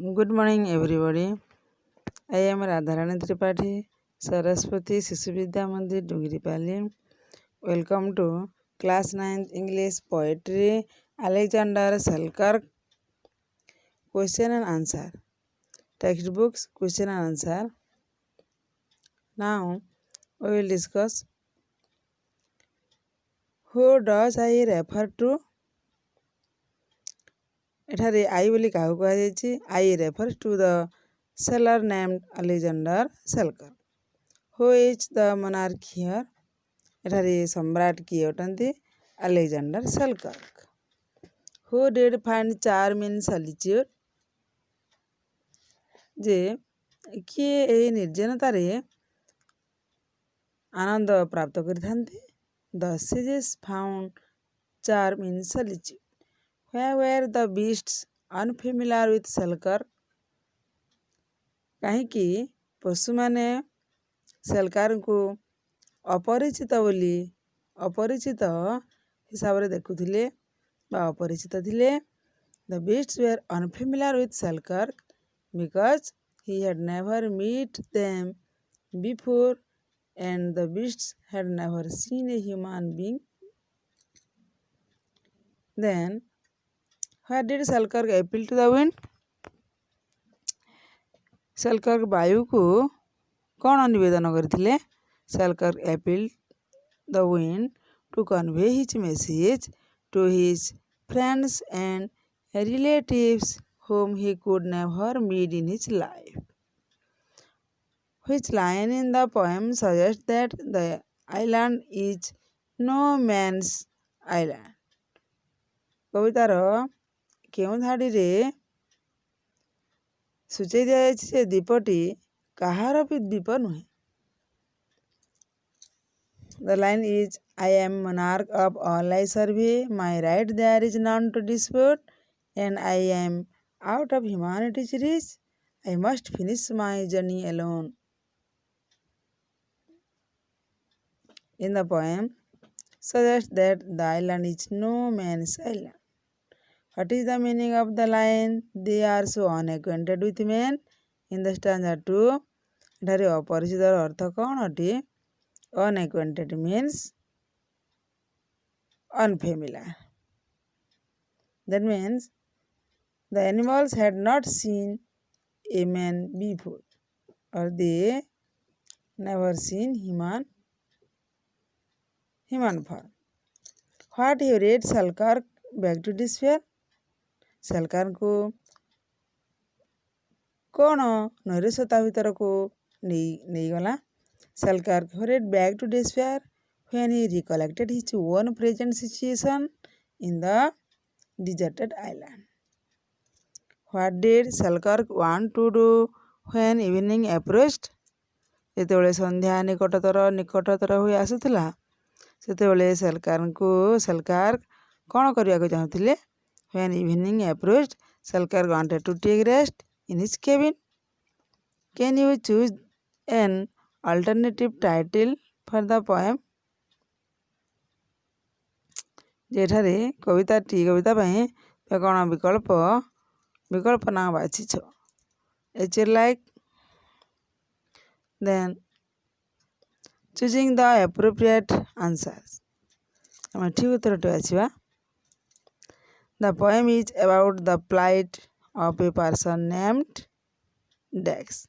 Good morning, everybody. I am Radharani Tripathi, Saraswati Sishu Vidya Mandir, Dugiripalli. Welcome to Class 9th English Poetry, Alexander Selkirk. Question and answer. Textbooks, question and answer. Now, we will discuss who does I refer to. ଏଠାରେ I ବୋଲି କାହାକୁ କୁହାଯାଇଛି? I refers to the sailor named Alexander Selkirk. Who is the monarch here? ଏଠାରେ ସମ୍ରାଟ କିଏ ଅଟନ୍ତି? Alexander Selkirk. Who did find charm in solitude? ଯେ କିଏ ଏହି ନିର୍ଜନତାରେ ଆନନ୍ଦ ପ୍ରାପ୍ତ କରିଥାନ୍ତି? The sages found charm in solitude. Where were the beasts unfamiliar with Selkirk? କାହିଁକି ପଶୁମାନେ ସେଲକାରଙ୍କୁ ଅପରିଚିତ ହିସାବରେ ଦେଖୁଥିଲେ ବା ଅପରିଚିତ ଥିଲେ? The beasts were unfamiliar with Selkirk because he had never met them before and the beasts had never seen a human being. Then, where did Selkirk appeal to the wind? Selkirk ବାୟୁକୁ କ'ଣ ନିବେଦନ କରିଥିଲେ? Selkirk appealed the wind to convey his message to his friends and relatives whom he could never meet in his life. Which line in the poem suggests that the island is no man's island? କବିତାର କେଉଁ ଧାଡ଼ିରେ ସୂଚାଇ ଦିଆଯାଇଛି ଯେ ଦ୍ୱୀପଟି କାହାର ବି ଦ୍ୱୀପ ନୁହେଁ? The line is, I am monarch of all I survey, my right there is none to dispute, and I am out of humanity's reach, I must finish my journey alone. In the poem suggests that the island is no man's island. What is the meaning of the line? They are so unacquainted with men. In the stanza 2, ଏଠାରେ ଅପରିଚିତର ଅର୍ଥ କ'ଣ ଅଟେ? Unacquainted means unfamiliar. That means the animals had not seen a man before, or they never seen human form. What he read Selkirk back to despair? ସେଲକାରଙ୍କୁ କ'ଣ ନୈରାଶ୍ୟତା ଭିତରକୁ ନେଇଗଲା? Selkirk hurried back to despair when he recollected his own present situation in the deserted island. What did Selkirk want to do when evening approached? ଯେତେବେଳେ ସନ୍ଧ୍ୟା ନିକଟତର ହୋଇ ଆସୁଥିଲା ସେତେବେଳେ ସେଲକାର୍କ କ'ଣ କରିବାକୁ ଚାହୁଁଥିଲେ? When evening approached, Selkirk wanted to take rest in his cabin. Can you choose an alternative title for the poem? ଯେଠାରେ କବିତା ପାଇଁ କ'ଣ ବିକଳ୍ପ ନାମ ବାଛିଛ? like then choosing the appropriate answers. ଆମେ ଠିକ ଉତ୍ତରଟି ବାଛିବା। The poem is about the plight of a person named Dax.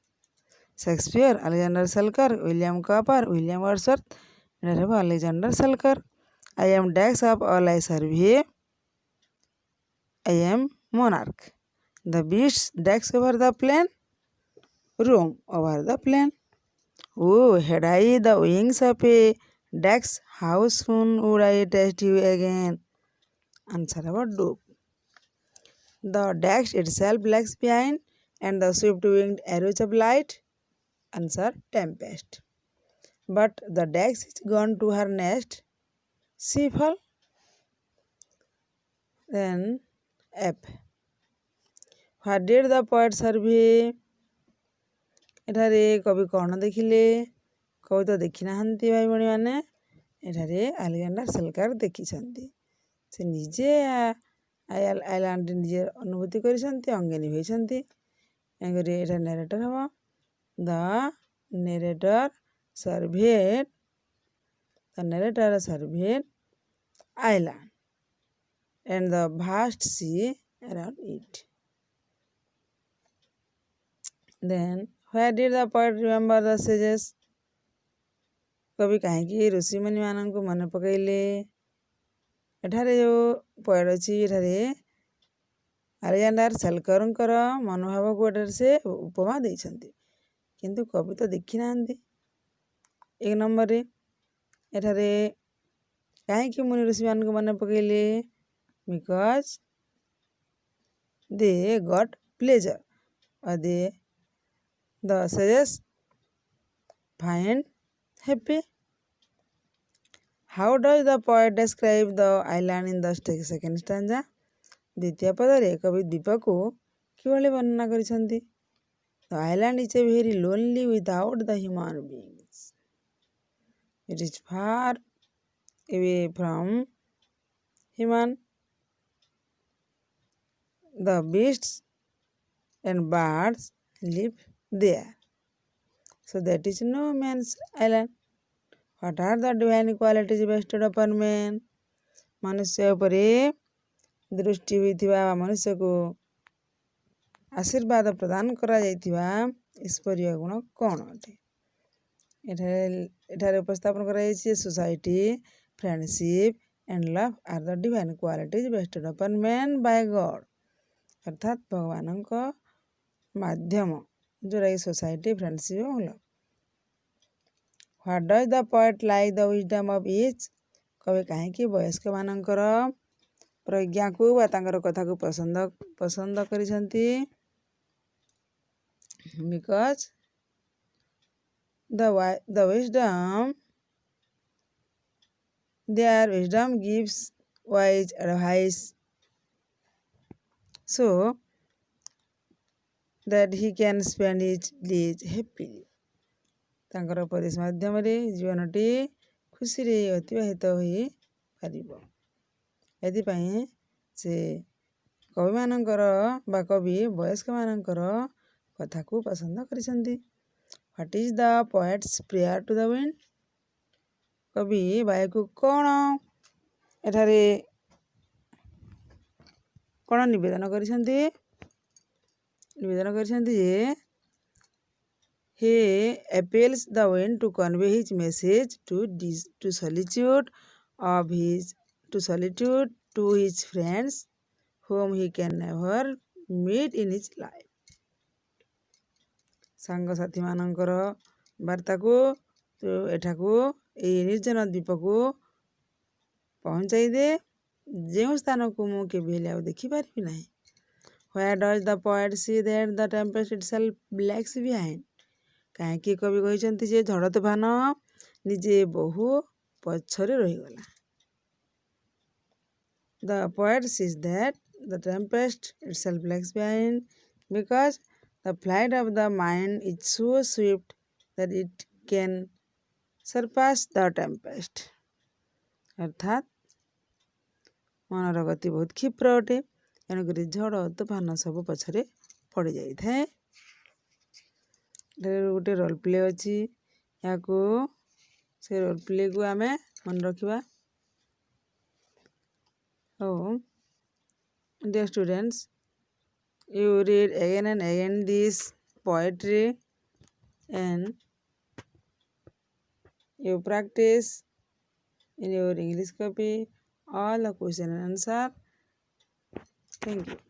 Shakespeare, Alexander Selkirk, William Cowper, William Wordsworth. ଏଠାରେ ହେବ Alexander Selkirk. I am Dax of all I survey. I am monarch. The beasts Dax over the plain, roam over the plain. Oh, had I the wings of a Dax, how soon would I taste you again? Answer about dove. The Dax itself lags behind and the swift-winged arrows of light. Answer tempest. But the Dax is gone to her nest. Seafall. Then F. What did the poet survey? ଏଠାରେ କବି କ'ଣ ଦେଖିଲେ? କବି ତ ଦେଖି ନାହାନ୍ତି ଭାଇ ଭଉଣୀମାନେ। ଏଠାରେ ଆଲେକ୍ସାଣ୍ଡର ସେଲକାର୍କ ଦେଖିଛନ୍ତି। ସେ ନିଜେ ଆଇଲାଣ୍ଡ ନିଜେ ଅନୁଭୂତି କରିଛନ୍ତି, ଅଙ୍ଗେ ନିଭେଇଛନ୍ତି। एटा narrator हवा the narrator surveyed island and the vast sea around it. Then where did the poet remember the sages? कवि कहीं ऋषिमुनि मान को मन पकईले एठारे जो पोएट अच्छी एठारे अलेक्जेंडर सेल्करंकर मनोभाव को एठारे से उपमा देइछन्ति किंतु कवि तो देखी नांदी। एक नंबर रे एठारे कहीं मुनि ऋषि मान को मन पकईले बिकॉज दे गॉट प्लेजर और the sages find happy. How does the poet describe the island in the second stanza? द्वितीय पदरे कवि द्वीप को किभଳି वर्णना करिसंती? The island is very lonely without the human beings. It is far away from human. The beasts and birds live there. So that is no man's island. What are the divine qualities bestowed upon man? मनुष्य उपरे दृष्टि होइथिबा मनुष्य को आशीर्वाद प्रदान करा जाइथिबा ईश्वरीय गुण कौन अटे? एठारे उपस्थापन करा जाइछि society friendship and love are the divine qualities bestowed upon man by God अर्थात भगवान को माध्यम जोरा सोसाइटी फ्रेंडशिप और love. What does the poet like the wisdom of each? कवि कहीं वयस्क मानकर प्रज्ञा को कथा को पसंद करिसंती because the wisdom their wisdom gives wise advice so that he can spend his days happily. तांकर उपदेश माध्यम रे जीवनटी खुशी रे अतिबाहित होई परिबो। एदि पई से कवि मानकर बा कवि वयस्क मानकर कथा को पसंद करिसंती। What is the poet's prayer to the wind? कवि वायु को कौन एठारे कौन निवेदन करिसंती? निवेदन करिसंती जे he appeals the wind to convey his message to solitude to his friends whom he can never meet in his life. सांग साथी मानकर वार्ता को तो एठा को ए निर्जन द्वीप को पहुंचाई दे जो स्थान को मु के भेले देखि पारिबि नाही। Where does the poet see that the tempest itself lags behind? कहीं कवि कहिसंती जे झड़ तूफान निजे बहु पछरे रही गला। The poet sees that the tempest itself lags behind because the flight of the mind is so swift that it can surpass the tempest. अर्थात मनर गति बहुत क्षिप्र अटे एणुक झड़ तूफान सब पछरे पड़ जाई थाए। गोटे रोल प्ले अच्छी या से रोल प्ले को आम मन रखा। Dear students, you read again and again this poetry and you practice in your English copy all the question and answer. Thank you.